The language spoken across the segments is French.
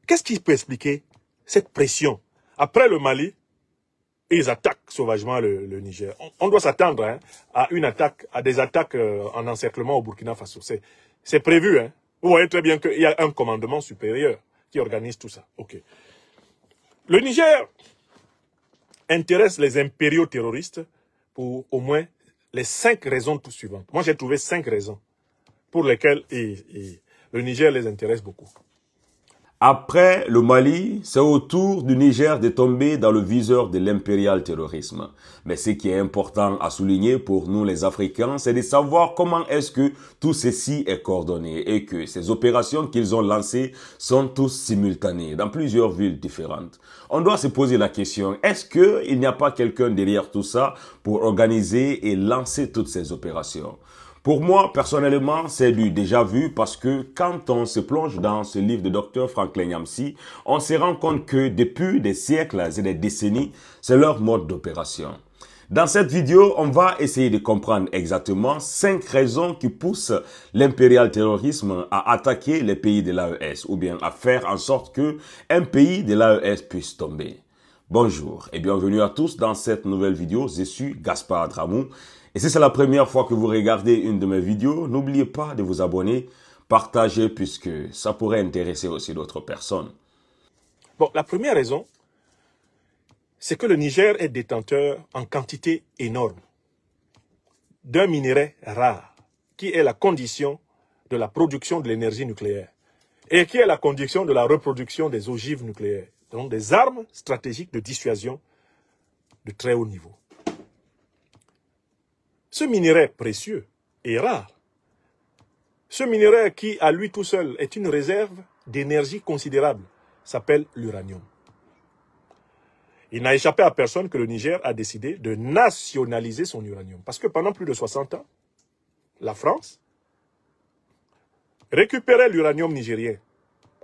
Qu'est-ce qui peut expliquer cette pression? Après le Mali, ils attaquent sauvagement le Niger. On doit s'attendre hein, à des attaques en encerclement au Burkina Faso. C'est prévu. Hein. Vous voyez très bien qu'il y a un commandement supérieur qui organise tout ça. Ok. Le Niger intéresse les impériaux terroristes pour au moins les 5 raisons tout suivantes. Moi, j'ai trouvé 5 raisons pour lesquelles le Niger les intéresse beaucoup. Après le Mali, c'est au tour du Niger de tomber dans le viseur de l'impérial terrorisme. Mais ce qui est important à souligner pour nous les Africains, c'est de savoir comment est-ce que tout ceci est coordonné et que ces opérations qu'ils ont lancées sont tous simultanées dans plusieurs villes différentes. On doit se poser la question, est-ce qu'il n'y a pas quelqu'un derrière tout ça pour organiser et lancer toutes ces opérations ? Pour moi, personnellement, c'est du déjà vu parce que quand on se plonge dans ce livre de Dr Franklin Yamsi, on se rend compte que depuis des siècles et des décennies, c'est leur mode d'opération. Dans cette vidéo, on va essayer de comprendre exactement 5 raisons qui poussent l'impérial terrorisme à attaquer les pays de l'AES ou bien à faire en sorte que un pays de l'AES puisse tomber. Bonjour et bienvenue à tous dans cette nouvelle vidéo. Je suis Gaspard Dramou. Et si c'est la première fois que vous regardez une de mes vidéos, n'oubliez pas de vous abonner, partager puisque ça pourrait intéresser aussi d'autres personnes. Bon, la première raison, c'est que le Niger est détenteur en quantité énorme d'un minerai rare, qui est la condition de la production de l'énergie nucléaire et qui est la condition de la reproduction des ogives nucléaires, donc des armes stratégiques de dissuasion de très haut niveau. Ce minerai précieux et rare, ce minerai qui, à lui tout seul, est une réserve d'énergie considérable, s'appelle l'uranium. Il n'a échappé à personne que le Niger a décidé de nationaliser son uranium. Parce que pendant plus de 60 ans, la France récupérait l'uranium nigérien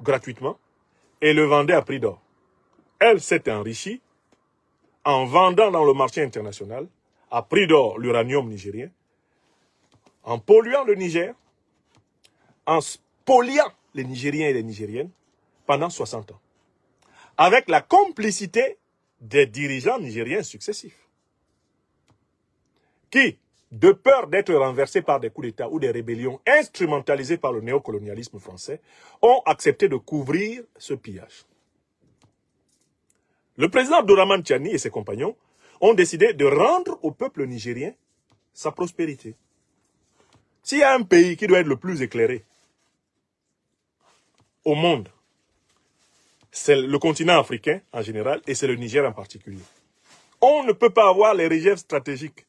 gratuitement et le vendait à prix d'or. Elle s'est enrichie en vendant dans le marché international à prix d'or l'uranium nigérien, en polluant le Niger, en spoliant les Nigériens et les Nigériennes pendant 60 ans, avec la complicité des dirigeants nigériens successifs, qui, de peur d'être renversés par des coups d'État ou des rébellions instrumentalisées par le néocolonialisme français, ont accepté de couvrir ce pillage. Le président Abdourahmane Tiani et ses compagnons ont décidé de rendre au peuple nigérien sa prospérité. S'il y a un pays qui doit être le plus éclairé au monde, c'est le continent africain en général et c'est le Niger en particulier. On ne peut pas avoir les réserves stratégiques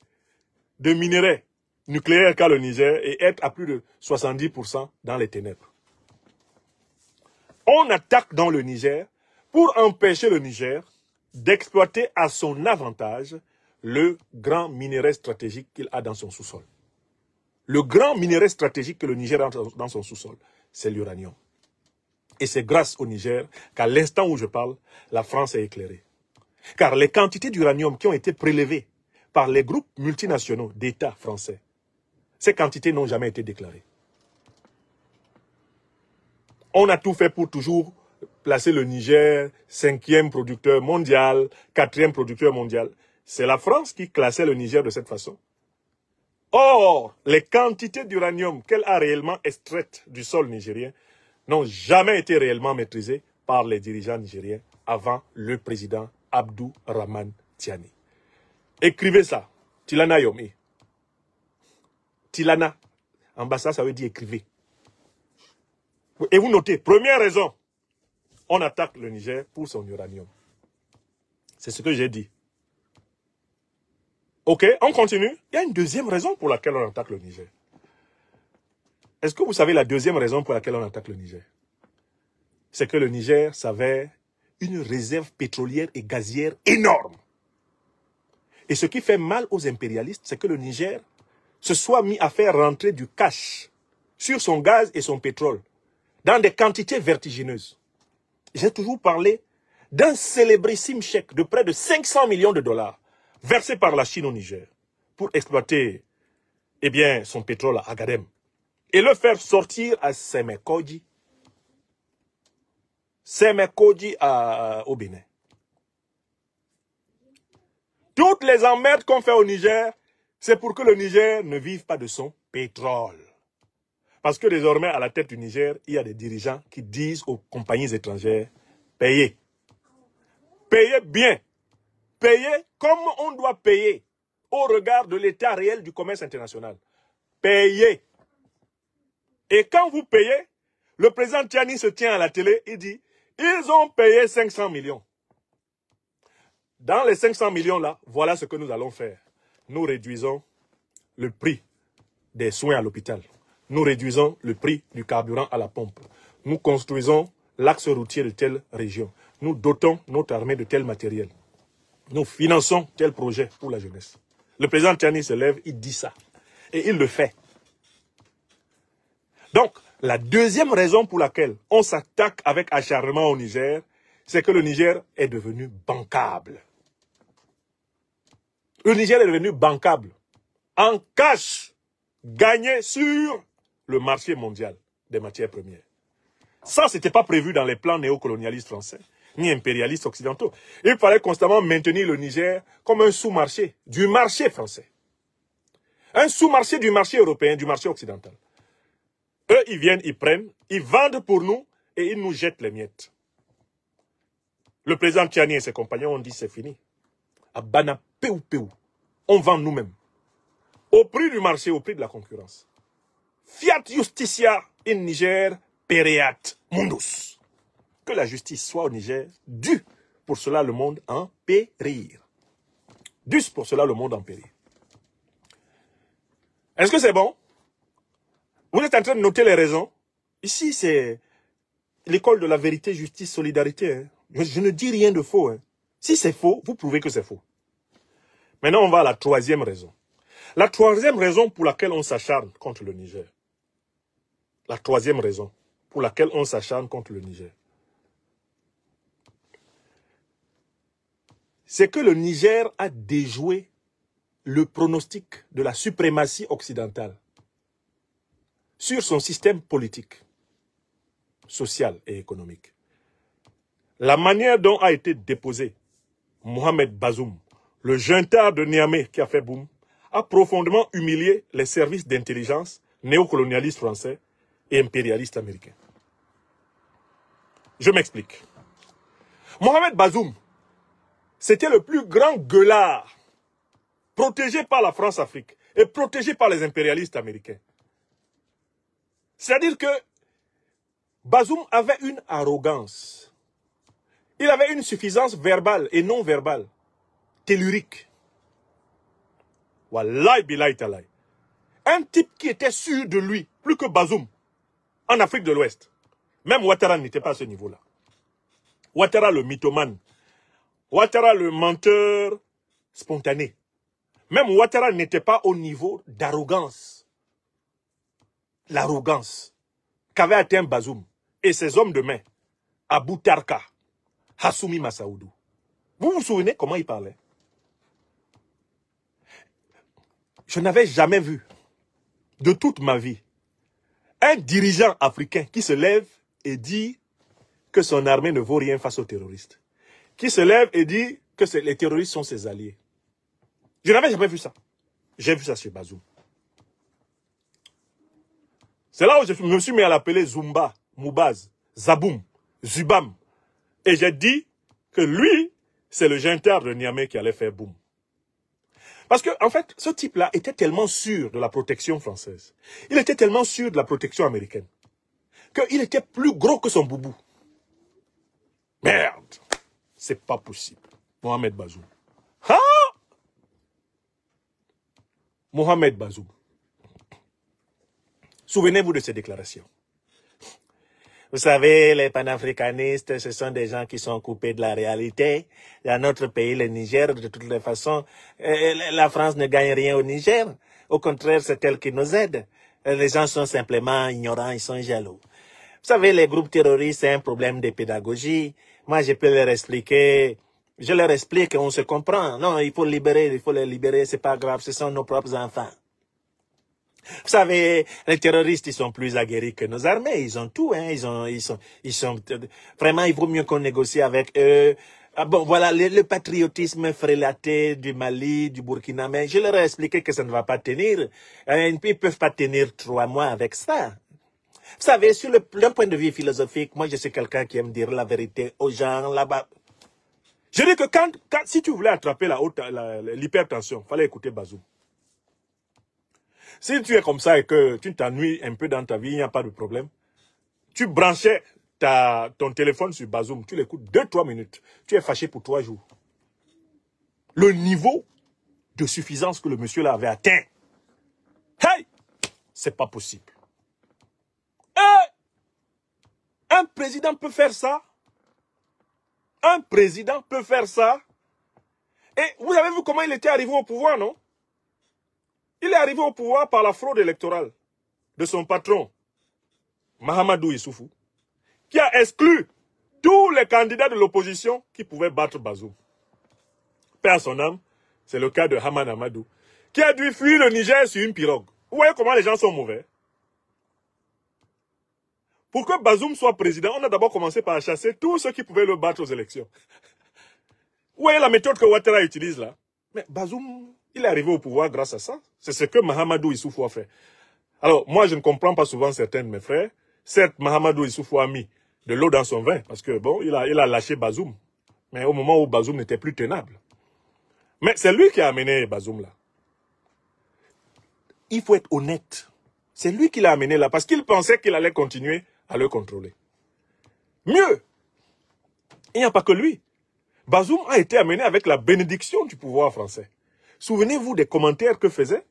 de minerais nucléaires qu'a le Niger et être à plus de 70% dans les ténèbres. On attaque dans le Niger pour empêcher le Niger d'exploiter à son avantage le grand minerai stratégique qu'il a dans son sous-sol. Le grand minerai stratégique que le Niger a dans son sous-sol, c'est l'uranium. Et c'est grâce au Niger qu'à l'instant où je parle, la France est éclairée. Car les quantités d'uranium qui ont été prélevées par les groupes multinationaux d'État français, ces quantités n'ont jamais été déclarées. On a tout fait pour toujours placer le Niger 5e producteur mondial, 4e producteur mondial. C'est la France qui classait le Niger de cette façon. Or, les quantités d'uranium qu'elle a réellement extraites du sol nigérien n'ont jamais été réellement maîtrisées par les dirigeants nigériens avant le président Abdourahmane Tiani. Écrivez ça. Tilana Yomi. Tilana. En bas, ça veut dire écrivez. Et vous notez, première raison, on attaque le Niger pour son uranium. C'est ce que j'ai dit. Ok, on continue. Il y a une deuxième raison pour laquelle on attaque le Niger. Est-ce que vous savez la deuxième raison pour laquelle on attaque le Niger? C'est que le Niger s'avère une réserve pétrolière et gazière énorme. Et ce qui fait mal aux impérialistes, c'est que le Niger se soit mis à faire rentrer du cash sur son gaz et son pétrole dans des quantités vertigineuses. J'ai toujours parlé d'un célébrissime chèque de près de 500 millions de dollars versé par la Chine au Niger pour exploiter son pétrole à Agadem et le faire sortir à Semekodji. Semekodji au Bénin. Toutes les emmerdes qu'on fait au Niger, c'est pour que le Niger ne vive pas de son pétrole. Parce que désormais, à la tête du Niger, il y a des dirigeants qui disent aux compagnies étrangères, payez. Payez bien. Payez comme on doit payer au regard de l'état réel du commerce international. Payez. Et quand vous payez, le président Tchani se tient à la télé, il dit, ils ont payé 500 millions. Dans les 500 millions là, voilà ce que nous allons faire. Nous réduisons le prix des soins à l'hôpital. Nous réduisons le prix du carburant à la pompe. Nous construisons l'axe routier de telle région. Nous dotons notre armée de tel matériel. Nous finançons tel projet pour la jeunesse. Le président Tchani se lève, il dit ça. Et il le fait. Donc, la deuxième raison pour laquelle on s'attaque avec acharnement au Niger, c'est que le Niger est devenu bancable. Le Niger est devenu bancable. En cash, gagné sur le marché mondial des matières premières. Ça, ce n'était pas prévu dans les plans néocolonialistes français, ni impérialistes occidentaux. Il fallait constamment maintenir le Niger comme un sous-marché du marché français. Un sous-marché du marché européen, du marché occidental. Eux, ils viennent, ils prennent, ils vendent pour nous et ils nous jettent les miettes. Le président Tchani et ses compagnons ont dit c'est fini. À Bana, peu, on vend nous-mêmes. Au prix du marché, au prix de la concurrence. Fiat justitia in Niger, pereat mundus. Que la justice soit au Niger, dû pour cela le monde en périr. Dû pour cela le monde en périr. Est-ce que c'est bon? Vous êtes en train de noter les raisons. Ici, c'est l'école de la vérité, justice, solidarité. Hein. Je ne dis rien de faux. Hein. Si c'est faux, vous prouvez que c'est faux. Maintenant, on va à la troisième raison. La troisième raison pour laquelle on s'acharne contre le Niger. La troisième raison pour laquelle on s'acharne contre le Niger. C'est que le Niger a déjoué le pronostic de la suprématie occidentale sur son système politique, social et économique. La manière dont a été déposé Mohamed Bazoum, le junta de Niamey qui a fait boum, a profondément humilié les services d'intelligence néocolonialistes français et impérialistes américains. Je m'explique. Mohamed Bazoum, c'était le plus grand gueulard, protégé par la France-Afrique et protégé par les impérialistes américains. C'est-à-dire que Bazoum avait une arrogance. Il avait une suffisance verbale et non verbale, tellurique. Wallahi billahi talai. Un type qui était sûr de lui, plus que Bazoum, en Afrique de l'Ouest. Même Ouattara n'était pas à ce niveau-là. Ouattara le mythomane. Ouattara le menteur spontané. Même Ouattara n'était pas au niveau d'arrogance. L'arrogance qu'avait atteint Bazoum et ses hommes de main, Abou Tarka, Hassoumi Massaoudou. Vous vous souvenez comment il parlait? Je n'avais jamais vu, de toute ma vie, un dirigeant africain qui se lève et dit que son armée ne vaut rien face aux terroristes. Qui se lève et dit que les terroristes sont ses alliés. Je n'avais jamais vu ça. J'ai vu ça chez Bazoum. C'est là où je me suis mis à l'appeler Zumba, Moubaz, Zaboum, Zubam. Et j'ai dit que lui, c'est le junta de Niamey qui allait faire boum. Parce que, en fait, ce type-là était tellement sûr de la protection française. Il était tellement sûr de la protection américaine. Qu'il était plus gros que son boubou. Merde. C'est pas possible. Mohamed Bazoum. Ah! Mohamed Bazoum. Souvenez-vous de ces déclarations. Vous savez, les panafricanistes, ce sont des gens qui sont coupés de la réalité. Dans notre pays, le Niger, de toutes les façons, la France ne gagne rien au Niger. Au contraire, c'est elle qui nous aide. Les gens sont simplement ignorants, ils sont jaloux. Vous savez, les groupes terroristes, c'est un problème de pédagogie. Moi, je peux leur expliquer. Je leur explique, on se comprend. Non, il faut les libérer, c'est pas grave, ce sont nos propres enfants. Vous savez, les terroristes, ils sont plus aguerris que nos armées. Ils ont tout, hein. Ils sont, vraiment, il vaut mieux qu'on négocie avec eux. Ah bon, voilà, le patriotisme frélaté du Mali, du Burkina, mais je leur ai expliqué que ça ne va pas tenir. Ils ne peuvent pas tenir 3 mois avec ça. Vous savez, d'un point de vue philosophique, moi, je suis quelqu'un qui aime dire la vérité aux gens là-bas. Je dis que si tu voulais attraper l'hypertension, il fallait écouter Bazoum. Si tu es comme ça et que tu t'ennuies un peu dans ta vie, il n'y a pas de problème. Tu branchais ton téléphone sur Bazoum, tu l'écoutes 2-3 minutes. Tu es fâché pour 3 jours. Le niveau de suffisance que le monsieur là avait atteint. Hey! C'est pas possible. Un président peut faire ça? Un président peut faire ça? Et vous avez vu comment il était arrivé au pouvoir, non? Il est arrivé au pouvoir par la fraude électorale de son patron, Mahamadou Issoufou, qui a exclu tous les candidats de l'opposition qui pouvaient battre Bazoum. Paix à son âme, c'est le cas de Haman Amadou, qui a dû fuir le Niger sur une pirogue. Vous voyez comment les gens sont mauvais? Pour que Bazoum soit président, on a d'abord commencé par chasser tous ceux qui pouvaient le battre aux élections. Vous voyez la méthode que Ouattara utilise là? Mais Bazoum, il est arrivé au pouvoir grâce à ça. C'est ce que Mahamadou Issoufou a fait. Alors, moi, je ne comprends pas souvent certains de mes frères. Certes, Mahamadou Issoufou a mis de l'eau dans son vin, parce que, bon, il a lâché Bazoum. Mais au moment où Bazoum n'était plus tenable. Mais c'est lui qui a amené Bazoum là. Il faut être honnête. C'est lui qui l'a amené là, parce qu'il pensait qu'il allait continuer à le contrôler. Mieux, il n'y a pas que lui. Bazoum a été amené avec la bénédiction du pouvoir français. Souvenez-vous des commentaires que faisait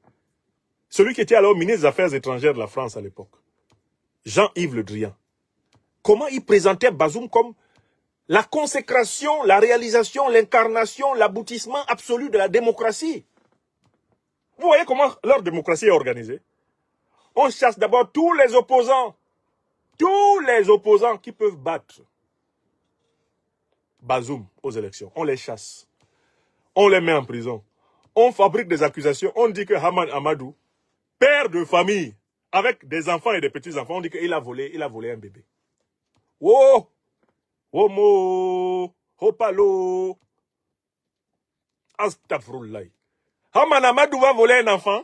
celui qui était alors ministre des Affaires étrangères de la France à l'époque, Jean-Yves Le Drian. Comment il présentait Bazoum comme la consécration, la réalisation, l'incarnation, l'aboutissement absolu de la démocratie. Vous voyez comment leur démocratie est organisée? On chasse d'abord tous les opposants qui peuvent battre Bazoum aux élections. On les chasse. On les met en prison. On fabrique des accusations. On dit que Haman Amadou, père de famille, avec des enfants et des petits-enfants, on dit qu'il a volé un bébé. Oh! Homo! Hopalo! Astagfirullah. Haman Amadou va voler un enfant.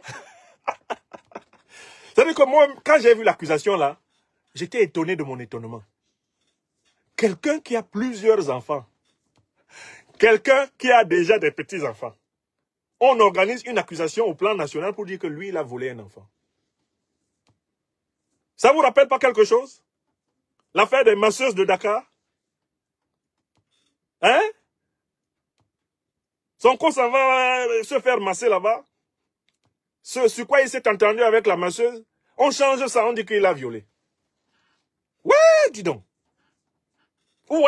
C'est-à-dire que moi, quand j'ai vu l'accusation là, j'étais étonné de mon étonnement. Quelqu'un qui a plusieurs enfants, quelqu'un qui a déjà des petits-enfants, on organise une accusation au plan national pour dire que lui, il a volé un enfant. Ça vous rappelle pas quelque chose? L'affaire des masseuses de Dakar? Hein? Sonko s'en va se faire masser là-bas. Sur quoi il s'est entendu avec la masseuse? On change ça, on dit qu'il a violé. Ouais, dis donc. Vous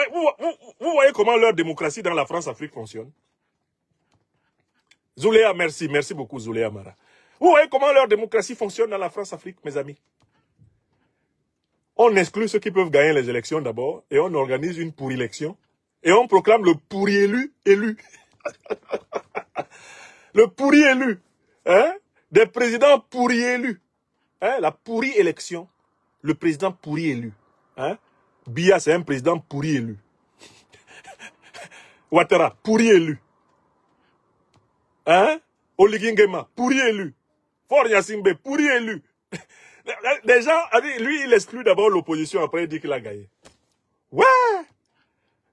voyez comment leur démocratie dans la France-Afrique fonctionne? Zouléa, merci beaucoup Zouléa Mara. Vous voyez comment leur démocratie fonctionne dans la France-Afrique, mes amis? On exclut ceux qui peuvent gagner les élections d'abord, et on organise une pourri-élection, et on proclame le pourri élu. Le pourri élu. Hein? Des présidents pourri élus. Hein? La pourri élection. Le président pourri élu. Hein? Biya, c'est un président pourri élu. Ouattara, pourri élu. Hein? Oligui Nguema, pourri élu. Faure Gnassingbé, pourri élu. Des gens, lui, il exclut d'abord l'opposition, après il dit qu'il a gagné. Ouais!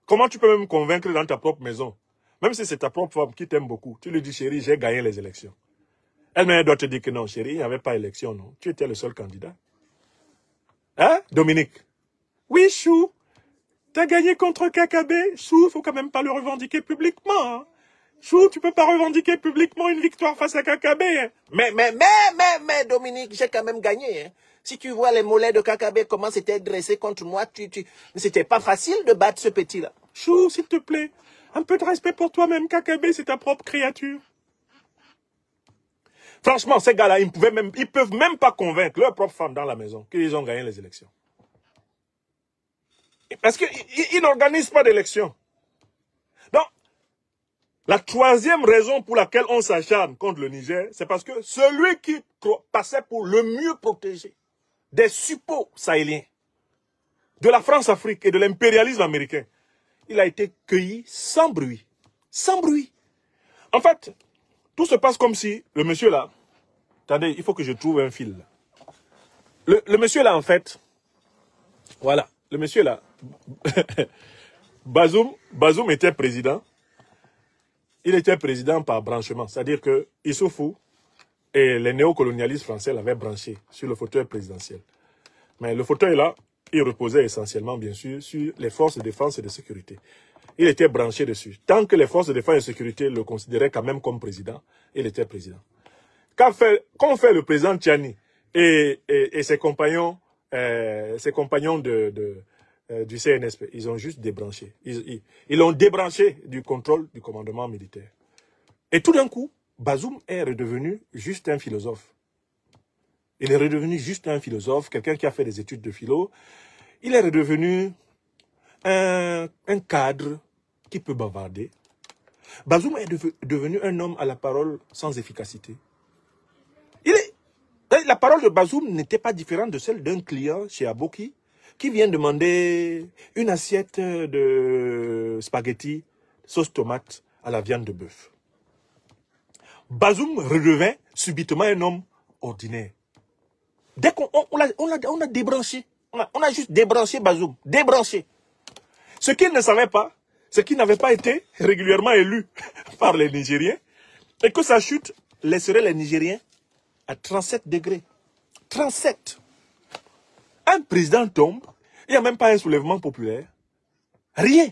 Comment tu peux même convaincre dans ta propre maison? Même si c'est ta propre femme qui t'aime beaucoup, tu lui dis, chérie, j'ai gagné les élections. Elle-même doit te dire que non, chérie, il n'y avait pas élection, non. Tu étais le seul candidat. Hein, Dominique? Oui, Chou. T'as gagné contre KKB. Chou, faut quand même pas le revendiquer publiquement. Hein. Chou, tu peux pas revendiquer publiquement une victoire face à KKB. Hein. Mais, Dominique, j'ai quand même gagné. Hein. Si tu vois les mollets de KKB, comment c'était dressé contre moi, c'était pas facile de battre ce petit-là. Chou, s'il te plaît, un peu de respect pour toi-même, KKB, c'est ta propre créature. Franchement, ces gars-là, ils peuvent même pas convaincre leurs propres femmes dans la maison qu'ils ont gagné les élections. Parce qu'ils n'organisent pas d'élections. Donc, La troisième raison pour laquelle on s'acharne contre le Niger, c'est parce que celui qui passait pour le mieux protégé des suppôts sahéliens, de la France-Afrique et de l'impérialisme américain, il a été cueilli sans bruit. Sans bruit. En fait, tout se passe comme si le monsieur là... Attendez, il faut que je trouve un fil. Le monsieur là, en fait... Voilà, le monsieur là... Bazoum était président. Il était président par branchement. C'est-à-dire que Issoufou et les néocolonialistes français l'avaient branché sur le fauteuil présidentiel. Mais le fauteuil là, il reposait essentiellement, bien sûr, sur les forces de défense et de sécurité. Il était branché dessus. Tant que les forces de défense et de sécurité le considéraient quand même comme président, il était président. Qu'ont fait le président Tchani et ses compagnons du CNSP? Ils ont juste débranché. Ils l'ont débranché du contrôle du commandement militaire. Et tout d'un coup, Bazoum est redevenu juste un philosophe. Il est redevenu juste un philosophe, quelqu'un qui a fait des études de philo. Il est redevenu un cadre qui peut bavarder. Bazoum est devenu un homme à la parole sans efficacité. La parole de Bazoum n'était pas différente de celle d'un client chez Aboki qui vient demander une assiette de spaghettis sauce tomate à la viande de bœuf. Bazoum redevint subitement un homme ordinaire. Dès qu'on a débranché, on a juste débranché Bazoum, débranché. Ce qu'il ne savait pas, c'est qu'il n'avait pas été régulièrement élu par les Nigériens et que sa chute laisserait les Nigériens à 37 degrés. 37. Un président tombe, il n'y a même pas un soulèvement populaire. Rien.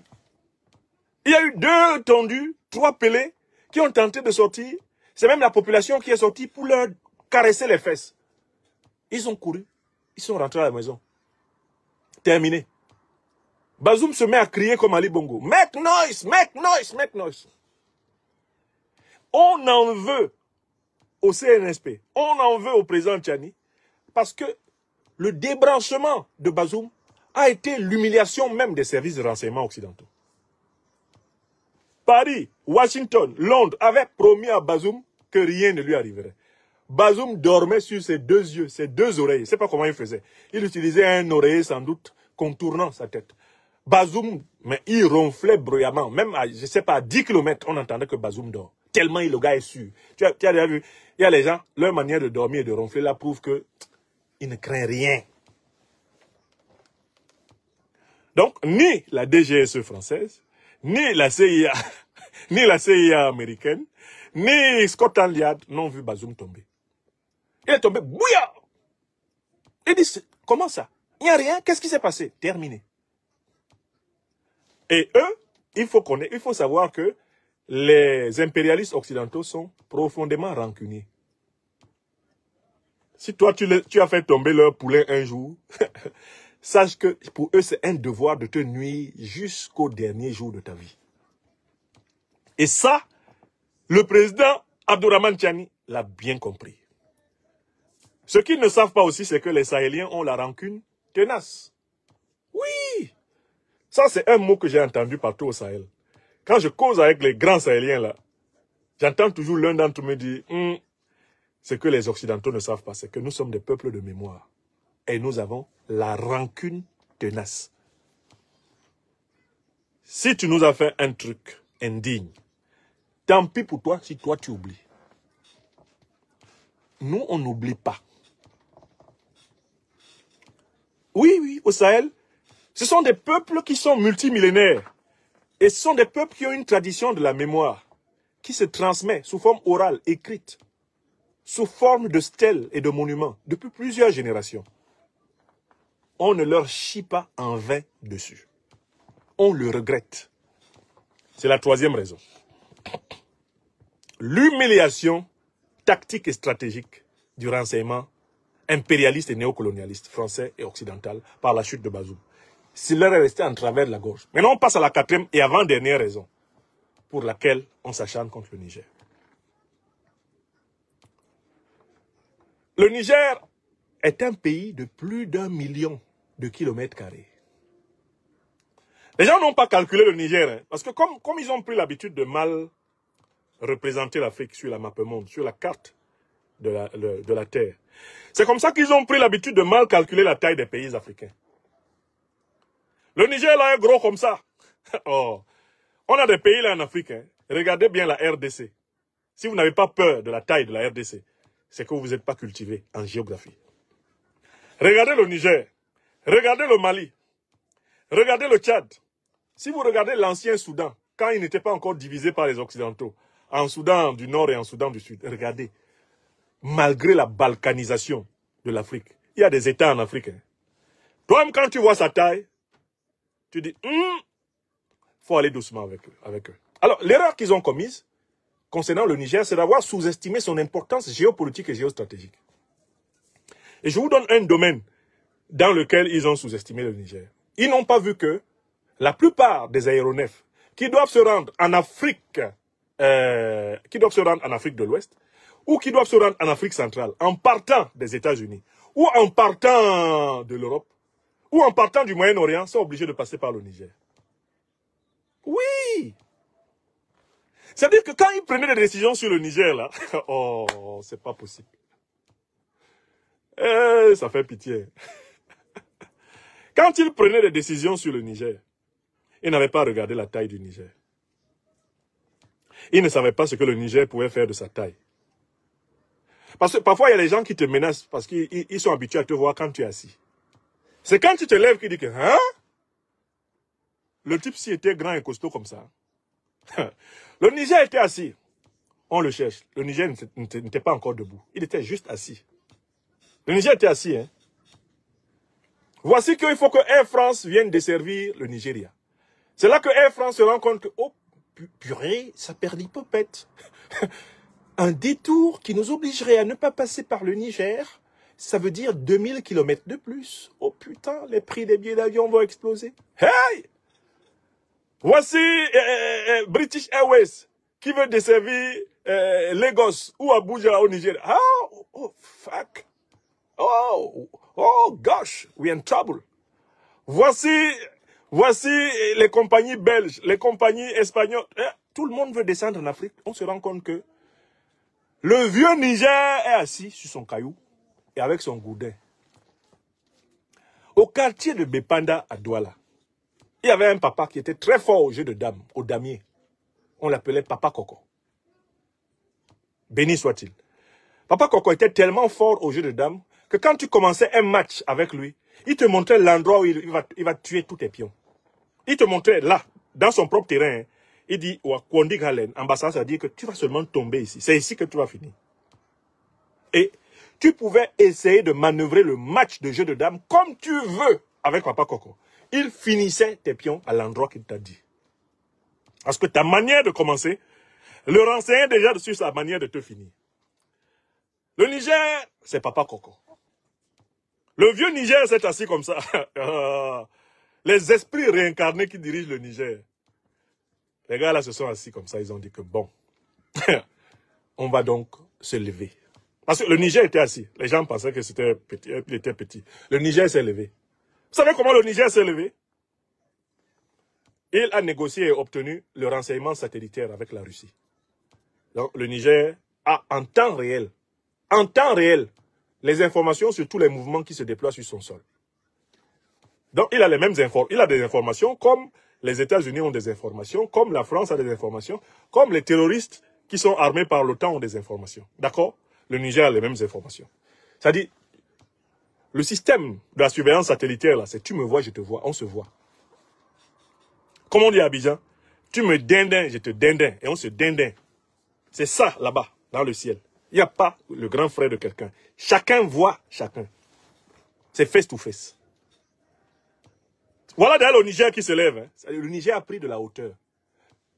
Il y a eu 2 tondus, 3 pelés qui ont tenté de sortir. C'est même la population qui est sortie pour leur caresser les fesses. Ils ont couru. Ils sont rentrés à la maison. Terminé. Bazoum se met à crier comme Ali Bongo. Make noise, make noise, make noise. On en veut au CNSP. On en veut au président Tchani. Parce que le débranchement de Bazoum a été l'humiliation même des services de renseignement occidentaux. Paris, Washington, Londres avaient promis à Bazoum que rien ne lui arriverait. Bazoum dormait sur ses 2 yeux, ses 2 oreilles. Je ne sais pas comment il faisait. Il utilisait un oreiller sans doute contournant sa tête. Bazoum, mais il ronflait bruyamment. Même à, je ne sais pas, à 10 km, on entendait que Bazoum dort. Tellement le gars est sûr. Tu as déjà vu, il y a les gens, leur manière de dormir et de ronfler là prouve que il ne craint rien. Donc, ni la DGSE française, ni la CIA, ni la CIA américaine, ni Scotland Yard n'ont vu Bazoum tomber. Il est tombé bouillant. Il dit, comment ça? Il n'y a rien, qu'est-ce qui s'est passé? Terminé. Et eux, il faut savoir que les impérialistes occidentaux sont profondément rancuniers. Si toi, tu as fait tomber leur poulain un jour, sache que pour eux, c'est un devoir de te nuire jusqu'au dernier jour de ta vie. Et ça, le président Abdourahmane Tchani l'a bien compris. Ce qu'ils ne savent pas aussi, c'est que les Sahéliens ont la rancune tenace. Oui! Ça, c'est un mot que j'ai entendu partout au Sahel. Quand je cause avec les grands Sahéliens, là, j'entends toujours l'un d'entre eux me dire ce que les Occidentaux ne savent pas, c'est que nous sommes des peuples de mémoire. Et nous avons la rancune tenace. Si tu nous as fait un truc indigne, tant pis pour toi si toi tu oublies. Nous, on n'oublie pas. Oui, au Sahel, ce sont des peuples qui sont multimillénaires. Et ce sont des peuples qui ont une tradition de la mémoire, qui se transmet sous forme orale, écrite, sous forme de stèles et de monuments, depuis plusieurs générations. On ne leur chie pas en vain dessus. On le regrette. C'est la troisième raison. L'humiliation tactique et stratégique du renseignement impérialiste et néocolonialiste français et occidental par la chute de Bazoum. S'il leur est resté en travers de la gorge. Maintenant, on passe à la 4e et avant-dernière raison pour laquelle on s'acharne contre le Niger. Le Niger est un pays de plus d'1 million de kilomètres carrés. Les gens n'ont pas calculé le Niger, parce que comme ils ont pris l'habitude de mal représenter l'Afrique sur la map monde, sur la carte de la Terre. C'est comme ça qu'ils ont pris l'habitude de mal calculer la taille des pays africains. Le Niger là est gros comme ça. Oh. On a des pays là en Afrique. Hein. Regardez bien la RDC. Si vous n'avez pas peur de la taille de la RDC, c'est que vous n'êtes pas cultivé en géographie. Regardez le Niger. Regardez le Mali. Regardez le Tchad. Si vous regardez l'ancien Soudan, quand il n'était pas encore divisé par les Occidentaux, en Soudan du Nord et en Soudan du Sud, regardez, malgré la balkanisation de l'Afrique, il y a des États en Afrique. Hein. Toi-même, quand tu vois sa taille, tu dis, faut aller doucement avec eux. Alors, l'erreur qu'ils ont commise concernant le Niger, c'est d'avoir sous-estimé son importance géopolitique et géostratégique. Et je vous donne un domaine dans lequel ils ont sous-estimé le Niger. Ils n'ont pas vu que la plupart des aéronefs qui doivent se rendre en Afrique, de l'Ouest, ou qui doivent se rendre en Afrique centrale, en partant des États-Unis, ou en partant de l'Europe, ou en partant du Moyen-Orient, sont obligés de passer par le Niger. Oui! C'est-à-dire que quand ils prenaient des décisions sur le Niger, là, oh, c'est pas possible. Ça fait pitié. Quand ils prenaient des décisions sur le Niger, ils n'avaient pas regardé la taille du Niger. Ils ne savaient pas ce que le Niger pouvait faire de sa taille. Parce que parfois, il y a des gens qui te menacent parce qu'ils sont habitués à te voir quand tu es assis. C'est quand tu te lèves qu'ils disent que, hein? Le type s'il était grand et costaud comme ça. Le Niger était assis. On le cherche. Le Niger n'était pas encore debout. Il était juste assis. Le Niger était assis, hein? Voici qu'il faut que Air France vienne desservir le Nigeria. C'est là que Air France se rend compte que, oh, purée, ça perd l'hypopète. Un détour qui nous obligerait à ne pas passer par le Niger, ça veut dire 2000 km de plus. Oh putain, les prix des billets d'avion vont exploser. Hey! Voici British Airways qui veut desservir Lagos ou Abuja au Niger. Ah, oh, fuck. Oh, gosh, we're in trouble. Voici les compagnies belges, les compagnies espagnoles. Tout le monde veut descendre en Afrique. On se rend compte que le vieux Niger est assis sur son caillou et avec son gourdin. Au quartier de Bepanda à Douala, il y avait un papa qui était très fort au jeu de dames, au damier. On l'appelait Papa Coco. Béni soit-il. Papa Coco était tellement fort au jeu de dames que quand tu commençais un match avec lui, il te montrait l'endroit où il va tuer tous tes pions. Il te montrait là, dans son propre terrain. Il dit, Kwandi Galen, ambassade, ça veut dire que tu vas seulement tomber ici. C'est ici que tu vas finir. Et tu pouvais essayer de manœuvrer le match de jeu de dames comme tu veux avec Papa Coco. Il finissait tes pions à l'endroit qu'il t'a dit. Parce que ta manière de commencer le renseignait déjà sur sa manière de te finir. Le Niger, c'est Papa Coco. Le vieux Niger s'est assis comme ça. Les esprits réincarnés qui dirigent le Niger. Les gars là se sont assis comme ça. Ils ont dit que bon, on va donc se lever. Parce que le Niger était assis. Les gens pensaient que c'était petit, il était petit. Le Niger s'est levé. Vous savez comment le Niger s'est levé? Il a négocié et obtenu le renseignement satellitaire avec la Russie. Donc le Niger a en temps réel, les informations sur tous les mouvements qui se déploient sur son sol. Donc il a les mêmes il a des informations comme les États-Unis ont des informations, comme la France a des informations, comme les terroristes qui sont armés par l'OTAN ont des informations. D'accord? Le Niger a les mêmes informations. C'est-à-dire, le système de la surveillance satellitaire, là, c'est tu me vois, je te vois, on se voit. Comme on dit à Abidjan, tu me dindin, je te dindin, et on se dindin. C'est ça, là-bas, dans le ciel. Il n'y a pas le grand frère de quelqu'un. Chacun voit chacun. C'est face to face. Voilà d'ailleurs le Niger qui se lève. Hein. Le Niger a pris de la hauteur.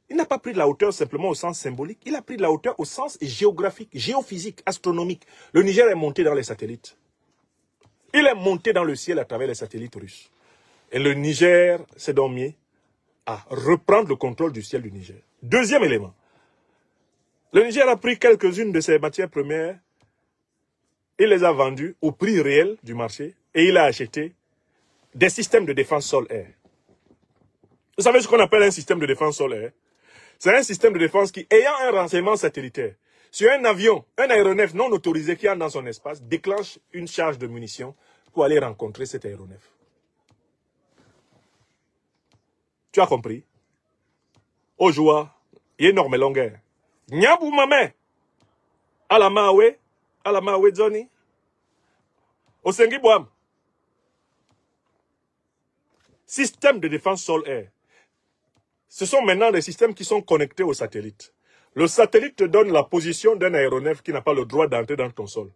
Il n'a pas pris de la hauteur simplement au sens symbolique. Il a pris de la hauteur au sens géographique, géophysique, astronomique. Le Niger est monté dans les satellites. Il est monté dans le ciel à travers les satellites russes. Et le Niger s'est donc mis à reprendre le contrôle du ciel du Niger. Deuxième élément. Le Niger a pris quelques-unes de ses matières premières. Il les a vendues au prix réel du marché. Et il a acheté des systèmes de défense sol-air. Vous savez ce qu'on appelle un système de défense sol-air? C'est un système de défense qui, ayant un renseignement satellitaire, sur un avion, un aéronef non autorisé qui entre dans son espace, déclenche une charge de munitions pour aller rencontrer cet aéronef. Tu as compris? Au joie, il y a énorme longueur. Nyabou mamé. Alamawe Zoni. Osengi Boam. Système de défense sol-air. Ce sont maintenant des systèmes qui sont connectés au satellite. Le satellite te donne la position d'un aéronef qui n'a pas le droit d'entrer dans ton sol.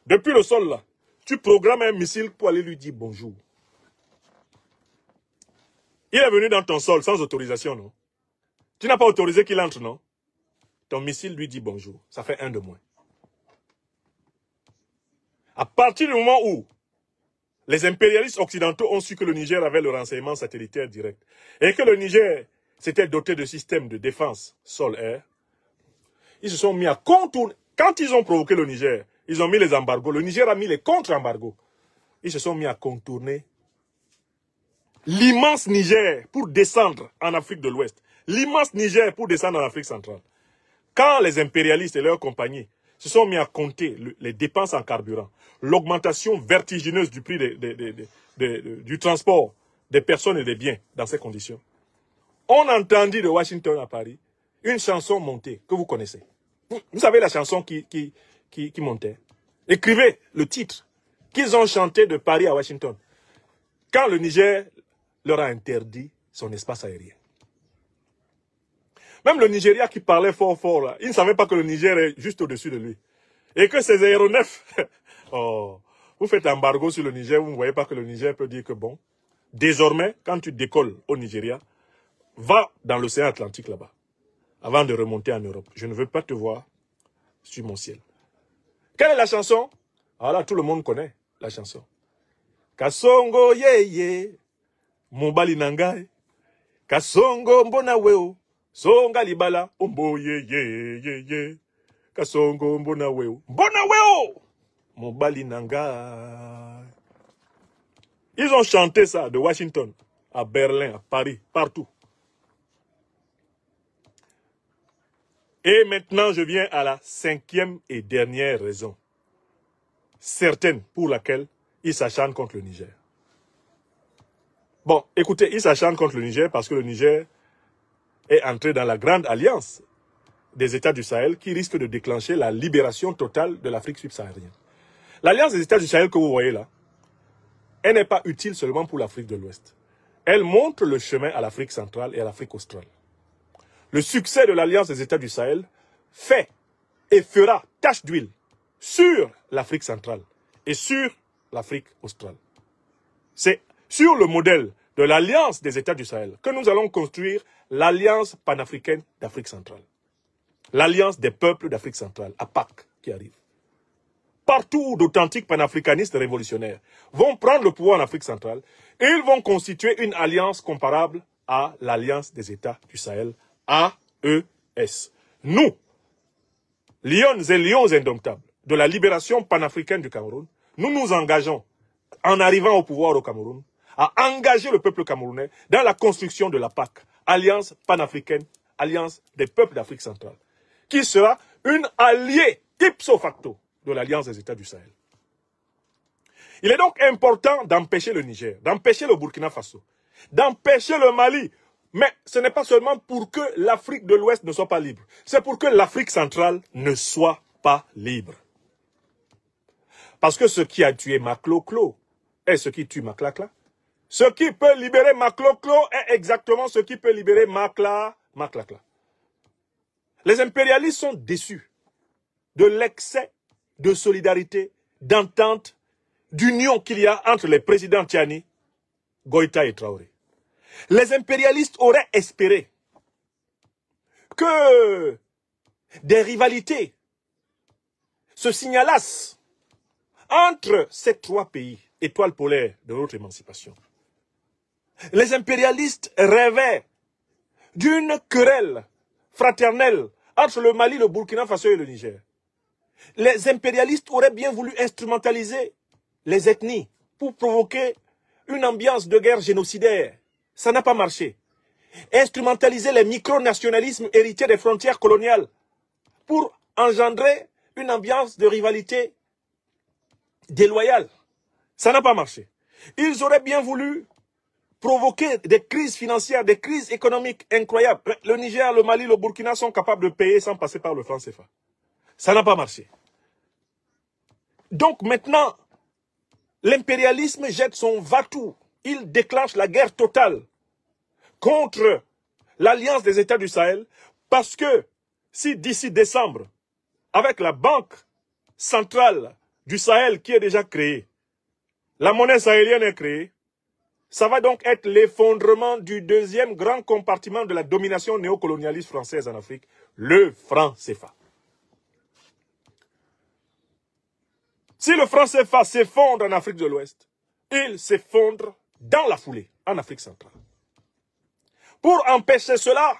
Depuis le sol, là, tu programmes un missile pour aller lui dire bonjour. Il est venu dans ton sol sans autorisation, non? Tu n'as pas autorisé qu'il entre, non? Ton missile lui dit bonjour. Ça fait un de moins. À partir du moment où les impérialistes occidentaux ont su que le Niger avait le renseignement satellitaire direct et que le Niger s'était doté de systèmes de défense sol-air, ils se sont mis à contourner. Quand ils ont provoqué le Niger, ils ont mis les embargos. Le Niger a mis les contre-embargos. Ils se sont mis à contourner l'immense Niger pour descendre en Afrique de l'Ouest. L'immense Niger pour descendre en Afrique centrale. Quand les impérialistes et leurs compagnies se sont mis à compter les dépenses en carburant, l'augmentation vertigineuse du prix du transport des personnes et des biens dans ces conditions, on entendit de Washington à Paris une chanson montée que vous connaissez. Vous savez la chanson qui montait. Écrivez le titre qu'ils ont chanté de Paris à Washington quand le Niger leur a interdit son espace aérien. Même le Nigeria qui parlait fort, là, il ne savait pas que le Niger est juste au-dessus de lui. Et que ces aéronefs, oh, vous faites embargo sur le Niger, vous ne voyez pas que le Niger peut dire que bon, désormais, quand tu décolles au Nigeria, va dans l'océan Atlantique là-bas, avant de remonter en Europe. Je ne veux pas te voir sur mon ciel. Quelle est la chanson? Ah là, tout le monde connaît la chanson. Kasongo ye, Mobali nangai, Kasongo mbona weo. Songa libala, ombo ye. Kasongo mbona weo. Mbona weo. Mobali nanga. Ils ont chanté ça de Washington à Berlin, à Paris, partout. Et maintenant, je viens à la cinquième et dernière raison, certaine pour laquelle ils s'acharnent contre le Niger. Bon, écoutez, ils s'acharnent contre le Niger parce que le Niger est entré dans la grande alliance des États du Sahel qui risque de déclencher la libération totale de l'Afrique subsaharienne. L'alliance des États du Sahel que vous voyez là, elle n'est pas utile seulement pour l'Afrique de l'Ouest. Elle montre le chemin à l'Afrique centrale et à l'Afrique australe. Le succès de l'alliance des États du Sahel fait et fera tache d'huile sur l'Afrique centrale et sur l'Afrique australe. C'est sur le modèle de l'alliance des États du Sahel que nous allons construire l'alliance panafricaine d'Afrique centrale. L'alliance des peuples d'Afrique centrale, APAC, qui arrive. Partout où d'authentiques panafricanistes révolutionnaires vont prendre le pouvoir en Afrique centrale, et ils vont constituer une alliance comparable à l'alliance des États du Sahel, AES. Nous, lions et lions indomptables de la libération panafricaine du Cameroun, nous nous engageons, en arrivant au pouvoir au Cameroun, à engager le peuple camerounais dans la construction de la PAC, Alliance panafricaine, Alliance des peuples d'Afrique centrale, qui sera une alliée ipso facto de l'Alliance des États du Sahel. Il est donc important d'empêcher le Niger, d'empêcher le Burkina Faso, d'empêcher le Mali. Mais ce n'est pas seulement pour que l'Afrique de l'Ouest ne soit pas libre, c'est pour que l'Afrique centrale ne soit pas libre. Parce que ce qui a tué Makloklo est ce qui tue Maklakla. Ce qui peut libérer Makloklo est exactement ce qui peut libérer Maklakla. Les impérialistes sont déçus de l'excès de solidarité, d'entente, d'union qu'il y a entre les présidents Tiani, Goïta et Traoré. Les impérialistes auraient espéré que des rivalités se signalassent entre ces trois pays, étoiles polaires de notre émancipation. Les impérialistes rêvaient d'une querelle fraternelle entre le Mali, le Burkina Faso et le Niger. Les impérialistes auraient bien voulu instrumentaliser les ethnies pour provoquer une ambiance de guerre génocidaire. Ça n'a pas marché. instrumentaliser les micro-nationalismes héritiers des frontières coloniales pour engendrer une ambiance de rivalité déloyale. Ça n'a pas marché. Ils auraient bien voulu provoquer des crises financières, des crises économiques incroyables. Le Niger, le Mali, le Burkina sont capables de payer sans passer par le franc CFA. Ça n'a pas marché. Donc maintenant, l'impérialisme jette son va-tout. Il déclenche la guerre totale contre l'Alliance des États du Sahel parce que si d'ici décembre, avec la Banque centrale du Sahel qui est déjà créée, la monnaie sahélienne est créée, ça va donc être l'effondrement du deuxième grand compartiment de la domination néocolonialiste française en Afrique, le franc CFA. Si le franc CFA s'effondre en Afrique de l'Ouest, il s'effondre dans la foulée en Afrique centrale. Pour empêcher cela,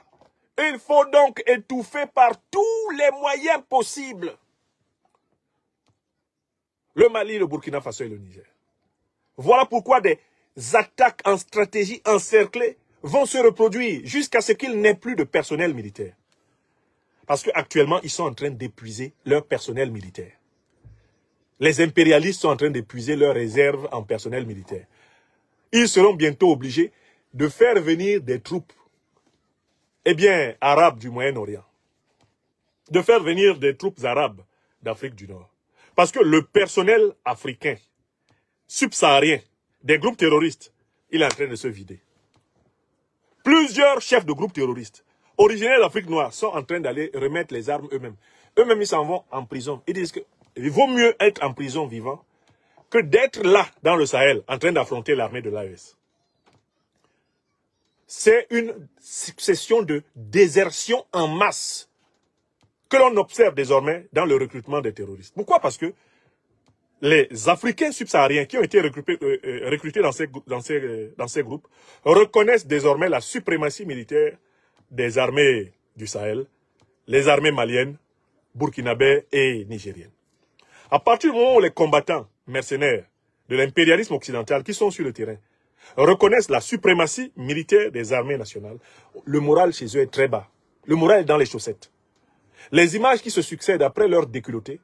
il faut donc étouffer par tous les moyens possibles le Mali, le Burkina Faso et le Niger. Voilà pourquoi des attaques en stratégie encerclée vont se reproduire jusqu'à ce qu'il n'ait plus de personnel militaire. Parce qu'actuellement, ils sont en train d'épuiser leur personnel militaire. Les impérialistes sont en train d'épuiser leurs réserves en personnel militaire. Ils seront bientôt obligés de faire venir des troupes, arabes du Moyen-Orient. De faire venir des troupes arabes d'Afrique du Nord. Parce que le personnel africain, subsaharien, des groupes terroristes, il est en train de se vider. Plusieurs chefs de groupes terroristes, originaires d'Afrique noire, sont en train d'aller remettre les armes eux-mêmes. Eux-mêmes, ils s'en vont en prison. Ils disent qu'il vaut mieux être en prison vivant que d'être là, dans le Sahel, en train d'affronter l'armée de l'AES. C'est une succession de désertions en masse que l'on observe désormais dans le recrutement des terroristes. Pourquoi? Parce que les Africains subsahariens qui ont été recrutés dans ces groupes reconnaissent désormais la suprématie militaire des armées du Sahel, les armées maliennes, burkinabè et nigériennes. À partir du moment où les combattants mercenaires de l'impérialisme occidental qui sont sur le terrain reconnaissent la suprématie militaire des armées nationales, le moral chez eux est très bas. Le moral est dans les chaussettes. Les images qui se succèdent après leur déculotté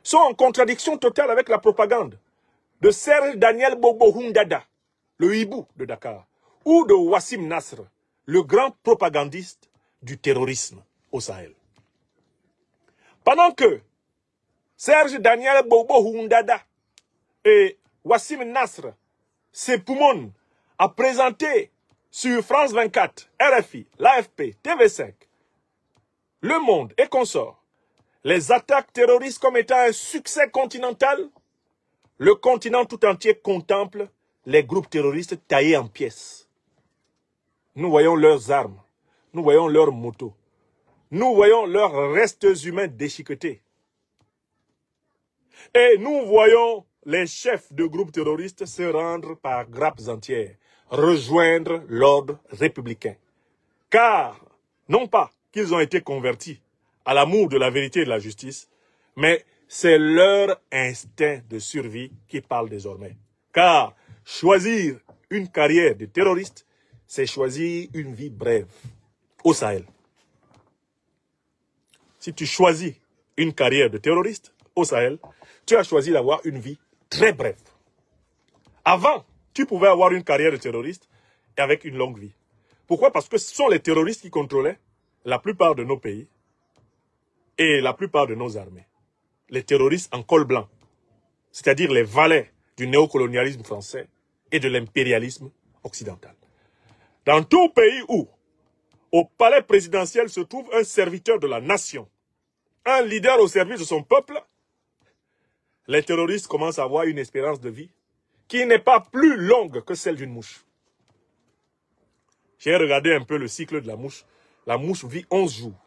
sont en contradiction totale avec la propagande de Serge Daniel Bobo Hundada, le hibou de Dakar, ou de Wassim Nasr, le grand propagandiste du terrorisme au Sahel. Pendant que Serge Daniel Bobo Hundada et Wassim Nasr s'époumonent à présenter sur France 24, RFI, l'AFP, TV5, Le Monde et consorts les attaques terroristes comme étant un succès continental, le continent tout entier contemple les groupes terroristes taillés en pièces. Nous voyons leurs armes, nous voyons leurs motos, nous voyons leurs restes humains déchiquetés. Et nous voyons les chefs de groupes terroristes se rendre par grappes entières, rejoindre l'ordre républicain. Car, non pas qu'ils ont été convertis à l'amour de la vérité et de la justice, mais c'est leur instinct de survie qui parle désormais. Car choisir une carrière de terroriste, c'est choisir une vie brève au Sahel. Si tu choisis une carrière de terroriste au Sahel, tu as choisi d'avoir une vie très brève. Avant, tu pouvais avoir une carrière de terroriste et avec une longue vie. Pourquoi? Parce que ce sont les terroristes qui contrôlaient la plupart de nos pays et la plupart de nos armées. Les terroristes en col blanc, c'est-à-dire les valets du néocolonialisme français et de l'impérialisme occidental. Dans tout pays où, au palais présidentiel, se trouve un serviteur de la nation, un leader au service de son peuple, les terroristes commencent à avoir une espérance de vie qui n'est pas plus longue que celle d'une mouche. J'ai regardé un peu le cycle de la mouche. La mouche vit 11 jours.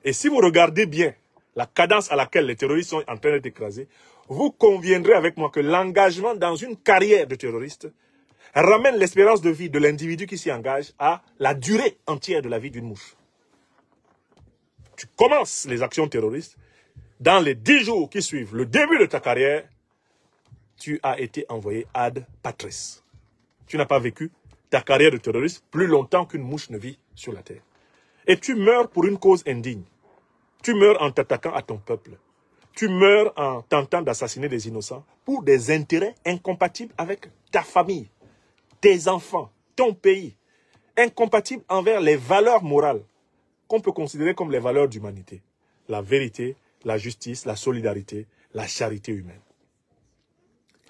Et si vous regardez bien la cadence à laquelle les terroristes sont en train d'être écrasés, vous conviendrez avec moi que l'engagement dans une carrière de terroriste ramène l'espérance de vie de l'individu qui s'y engage à la durée entière de la vie d'une mouche. Tu commences les actions terroristes, dans les 10 jours qui suivent le début de ta carrière, tu as été envoyé ad patres. Tu n'as pas vécu ta carrière de terroriste plus longtemps qu'une mouche ne vit sur la terre. Et tu meurs pour une cause indigne. Tu meurs en t'attaquant à ton peuple. Tu meurs en tentant d'assassiner des innocents pour des intérêts incompatibles avec ta famille, tes enfants, ton pays, incompatibles envers les valeurs morales qu'on peut considérer comme les valeurs d'humanité. La vérité, la justice, la solidarité, la charité humaine.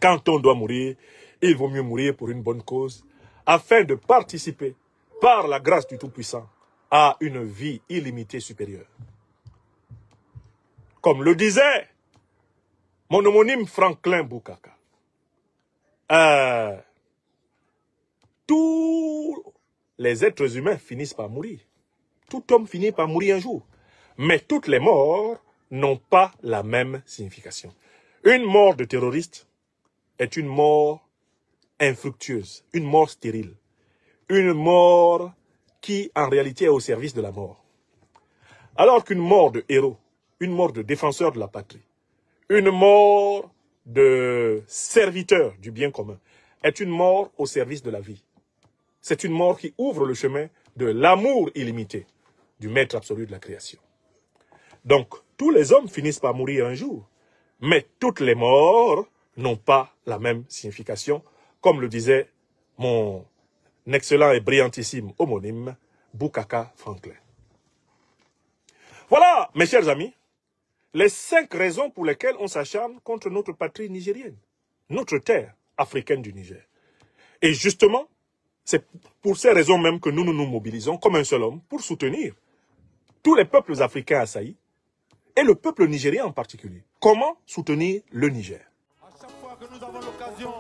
Quand on doit mourir, il vaut mieux mourir pour une bonne cause, afin de participer, par la grâce du Tout-Puissant, à une vie illimitée supérieure. Comme le disait mon homonyme Franklin Bukaka, tous les êtres humains finissent par mourir. Tout homme finit par mourir un jour. Mais toutes les morts n'ont pas la même signification. Une mort de terroriste est une mort infructueuse, une mort stérile, une mort qui en réalité est au service de la mort. Alors qu'une mort de héros, une mort de défenseur de la patrie, une mort de serviteur du bien commun est une mort au service de la vie. C'est une mort qui ouvre le chemin de l'amour illimité du maître absolu de la création. Donc, tous les hommes finissent par mourir un jour, mais toutes les morts n'ont pas la même signification, comme le disait mon excellent et brillantissime homonyme, Bukaka Franklin. Voilà, mes chers amis, les 5 raisons pour lesquelles on s'acharne contre notre patrie nigérienne, notre terre africaine du Niger. Et justement, c'est pour ces raisons même que nous nous mobilisons comme un seul homme pour soutenir tous les peuples africains assaillis et le peuple nigérien en particulier. Comment soutenir le Niger? À chaque fois que nous avons l'occasion,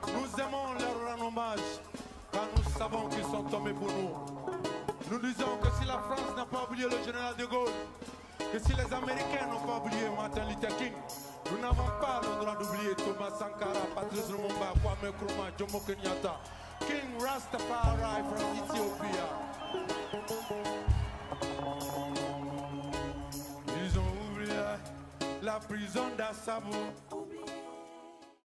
nous aimons leur rendre hommage, car nous savons qu'ils sont tombés pour nous. Nous disons que si la France n'a pas oublié le général de Gaulle, que si les Américains n'ont pas oublié Martin Luther King, nous n'avons pas le droit d'oublier Thomas Sankara, Patrice Lumumba, Kwame Nkrumah, Jomo Kenyatta, King Rastafari from Ethiopia. Ils ont oublié la prison d'Assabo.